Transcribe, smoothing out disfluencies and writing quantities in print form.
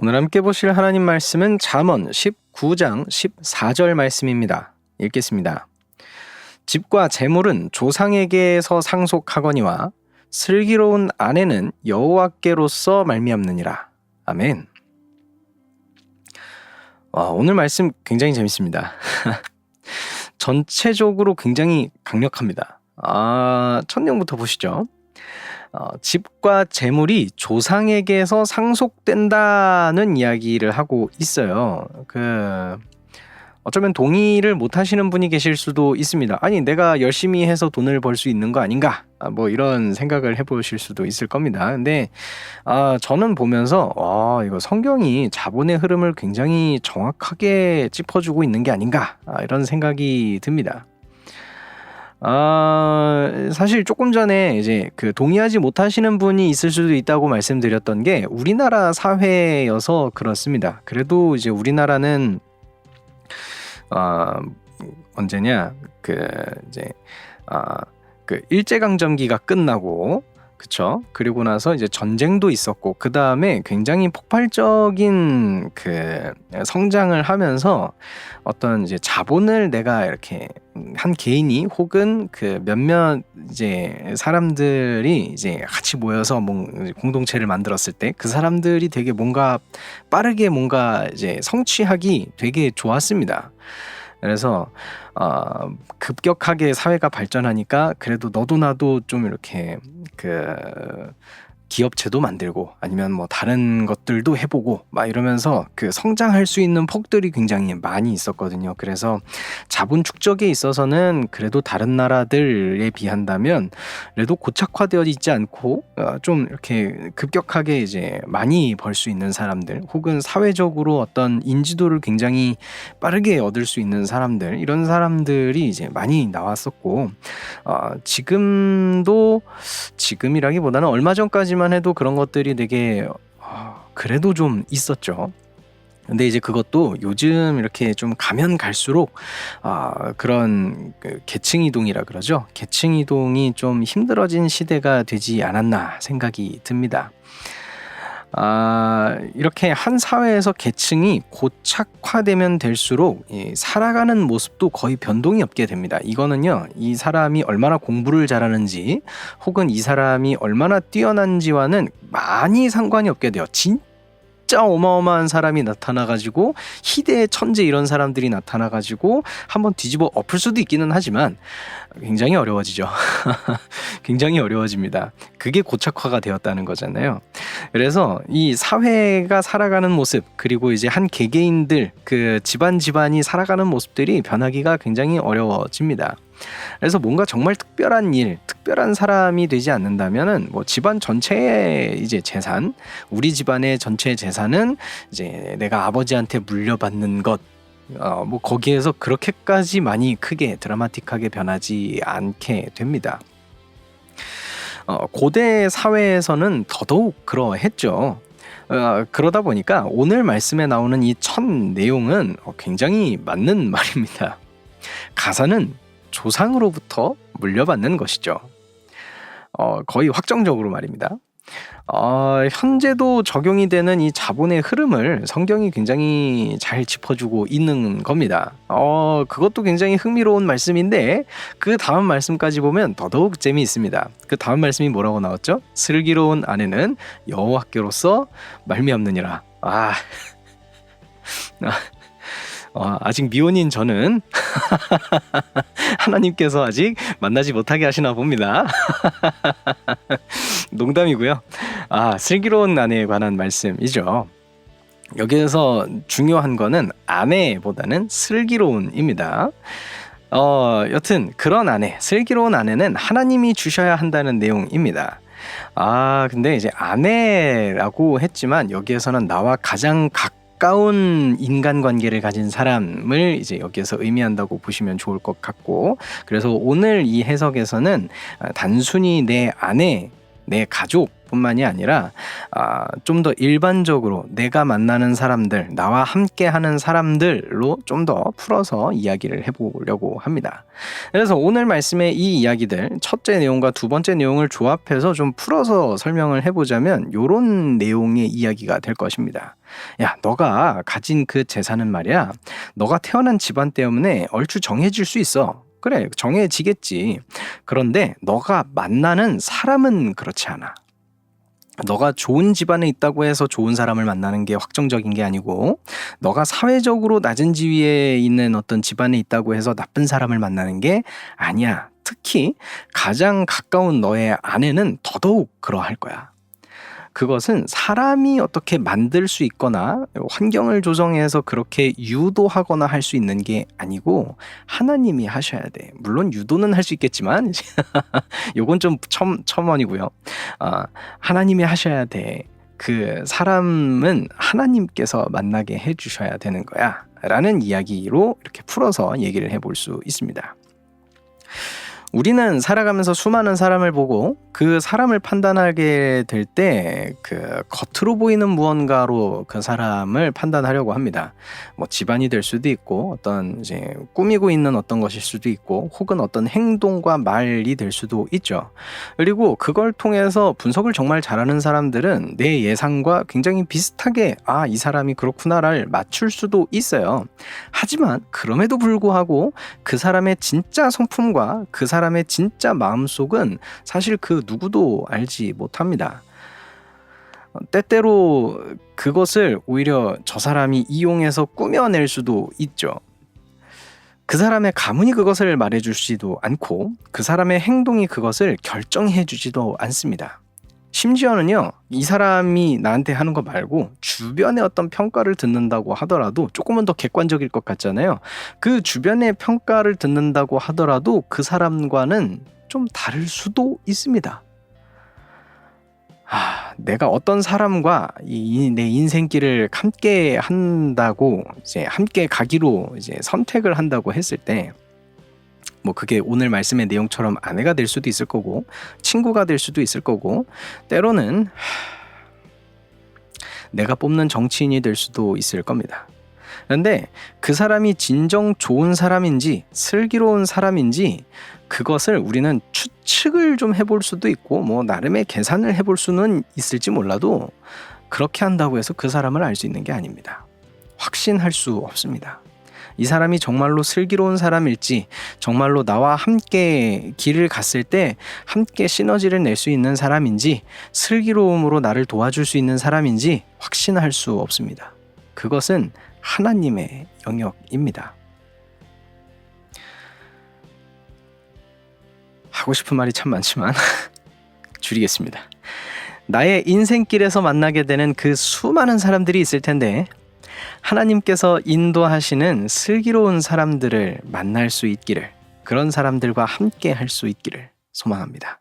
오늘 함께 보실 하나님 말씀은 잠언 19장 14절 말씀입니다. 읽겠습니다. 집과 재물은 조상에게서 상속하거니와 슬기로운 아내는 여호와께로서 말미암느니라. 아멘. 오늘 말씀 굉장히 재밌습니다. 전체적으로 굉장히 강력합니다. 첫 내용부터 보시죠. 집과 재물이 조상에게서 상속된다는 이야기를 하고 있어요. 어쩌면 동의를 못 하시는 분이 계실 수도 있습니다. 아니, 내가 열심히 해서 돈을 벌 수 있는 거 아닌가? 뭐 이런 생각을 해보실 수도 있을 겁니다. 근데 저는 보면서 이거 성경이 자본의 흐름을 굉장히 정확하게 짚어주고 있는 게 아닌가? 이런 생각이 듭니다. 사실 조금 전에 이제 동의하지 못하시는 분이 있을 수도 있다고 말씀드렸던 게 우리나라 사회여서 그렇습니다. 그래도 이제 우리나라는 언제냐 일제강점기가 끝나고 그쵸? 그리고 나서 이제 전쟁도 있었고 그 다음에 굉장히 폭발적인 성장을 하면서 어떤 이제 자본을 내가 이렇게 한 개인이 혹은 몇몇 이제 사람들이 이제 같이 모여서 공동체를 만들었을 때 그 사람들이 되게 빠르게 이제 성취하기 되게 좋았습니다. 그래서 급격하게 사회가 발전하니까 그래도 너도 나도 좀 이렇게 기업체도 만들고 아니면 뭐 다른 것들도 해보고 막 이러면서 성장할 수 있는 폭들이 굉장히 많이 있었거든요. 그래서 자본 축적에 있어서는 그래도 다른 나라들에 비한다면 그래도 고착화되어 있지 않고 좀 이렇게 급격하게 이제 많이 벌 수 있는 사람들 혹은 사회적으로 어떤 인지도를 굉장히 빠르게 얻을 수 있는 사람들, 이런 사람들이 이제 많이 나왔었고 지금이라기보다는 얼마 전까지만 해도 그런 것들이 되게 그래도 좀 있었죠. 근데 이제 그것도 요즘 이렇게 좀 가면 갈수록 그런 계층 이동이라 그러죠. 계층 이동이 좀 힘들어진 시대가 되지 않았나 생각이 듭니다. 이렇게 한 사회에서 계층이 고착화되면 될수록 살아가는 모습도 거의 변동이 없게 됩니다. 이거는요, 이 사람이 얼마나 공부를 잘하는지 혹은 이 사람이 얼마나 뛰어난지와는 많이 상관이 없게 돼요. 진짜 어마어마한 사람이 나타나가지고 희대의 천재 이런 사람들이 나타나가지고 한번 뒤집어 엎을 수도 있기는 하지만 굉장히 어려워지죠. 굉장히 어려워집니다. 그게 고착화가 되었다는 거잖아요. 그래서 이 사회가 살아가는 모습, 그리고 이제 한 개개인들 집안이 살아가는 모습들이 변하기가 굉장히 어려워집니다. 그래서 뭔가 정말 특별한 일, 특별한 사람이 되지 않는다면은 집안 전체의 이제 재산, 우리 집안의 전체 재산은 이제 내가 아버지한테 물려받는 것, 거기에서 그렇게까지 많이 크게 드라마틱하게 변하지 않게 됩니다. 고대 사회에서는 더더욱 그러했죠. 그러다 보니까 오늘 말씀에 나오는 이 첫 내용은 굉장히 맞는 말입니다. 가사는 조상으로부터 물려받는 것이죠. 거의 확정적으로 말입니다. 현재도 적용이 되는 이 자본의 흐름을 성경이 굉장히 잘 짚어주고 있는 겁니다. 그것도 굉장히 흥미로운 말씀인데 그 다음 말씀까지 보면 더더욱 재미있습니다. 그 다음 말씀이 뭐라고 나왔죠? 슬기로운 아내는 여호와께로서 말미암느니라. 아직 미혼인 저는 하나님께서 아직 만나지 못하게 하시나 봅니다. 농담이고요. 슬기로운 아내에 관한 말씀이죠. 여기에서 중요한 거는 아내보다는 슬기로운입니다. 여튼 그런 아내, 슬기로운 아내는 하나님이 주셔야 한다는 내용입니다. 근데 이제 아내라고 했지만 여기에서는 나와 가장 가까운 인간관계를 가진 사람을 이제 여기에서 의미한다고 보시면 좋을 것 같고, 그래서 오늘 이 해석에서는 단순히 내 아내, 내 가족, 뿐만이 아니라 좀 더 일반적으로 내가 만나는 사람들, 나와 함께 하는 사람들로 좀 더 풀어서 이야기를 해보려고 합니다. 그래서 오늘 말씀의 이 이야기들, 첫째 내용과 두 번째 내용을 조합해서 좀 풀어서 설명을 해보자면 이런 내용의 이야기가 될 것입니다. 야, 너가 가진 그 재산은 말이야, 너가 태어난 집안 때문에 얼추 정해질 수 있어. 그래, 정해지겠지. 그런데 너가 만나는 사람은 그렇지 않아. 너가 좋은 집안에 있다고 해서 좋은 사람을 만나는 게 확정적인 게 아니고, 너가 사회적으로 낮은 지위에 있는 어떤 집안에 있다고 해서 나쁜 사람을 만나는 게 아니야. 특히 가장 가까운 너의 아내는 더더욱 그러할 거야. 그것은 사람이 어떻게 만들 수 있거나 환경을 조성해서 그렇게 유도하거나 할 수 있는 게 아니고 하나님이 하셔야 돼. 물론 유도는 할 수 있겠지만 요건 좀 첨언이고요. 하나님이 하셔야 돼. 그 사람은 하나님께서 만나게 해주셔야 되는 거야 라는 이야기로 이렇게 풀어서 얘기를 해볼 수 있습니다. 우리는 살아가면서 수많은 사람을 보고 그 사람을 판단하게 될 때 그 겉으로 보이는 무언가로 그 사람을 판단하려고 합니다. 뭐 집안이 될 수도 있고 어떤 이제 꾸미고 있는 어떤 것일 수도 있고 혹은 어떤 행동과 말이 될 수도 있죠. 그리고 그걸 통해서 분석을 정말 잘하는 사람들은 내 예상과 굉장히 비슷하게 이 사람이 그렇구나를 맞출 수도 있어요. 하지만 그럼에도 불구하고 그 사람의 진짜 성품과 그 사람의 진짜 마음속은 사실 그 누구도 알지 못합니다. 때때로 그것을 오히려 저 사람이 이용해서 꾸며낼 수도 있죠. 그 사람의 가문이 그것을 말해주지도 않고 그 사람의 행동이 그것을 결정해주지도 않습니다. 심지어는요, 이 사람이 나한테 하는 거 말고 주변의 어떤 평가를 듣는다고 하더라도 조금은 더 객관적일 것 같잖아요. 그 주변의 평가를 듣는다고 하더라도 그 사람과는 좀 다를 수도 있습니다. 내가 어떤 사람과 내 인생길을 함께 한다고 이제 함께 가기로 이제 선택을 한다고 했을 때, 뭐 그게 오늘 말씀의 내용처럼 아내가 될 수도 있을 거고 친구가 될 수도 있을 거고 때로는 내가 뽑는 정치인이 될 수도 있을 겁니다. 그런데 그 사람이 진정 좋은 사람인지 슬기로운 사람인지 그것을 우리는 추측을 좀 해볼 수도 있고 뭐 나름의 계산을 해볼 수는 있을지 몰라도 그렇게 한다고 해서 그 사람을 알 수 있는 게 아닙니다. 확신할 수 없습니다. 이 사람이 정말로 슬기로운 사람일지, 정말로 나와 함께 길을 갔을 때 함께 시너지를 낼 수 있는 사람인지, 슬기로움으로 나를 도와줄 수 있는 사람인지 확신할 수 없습니다. 그것은 하나님의 영역입니다. 하고 싶은 말이 참 많지만 줄이겠습니다. 나의 인생길에서 만나게 되는 그 수많은 사람들이 있을 텐데 하나님께서 인도하시는 슬기로운 사람들을 만날 수 있기를, 그런 사람들과 함께 할 수 있기를 소망합니다.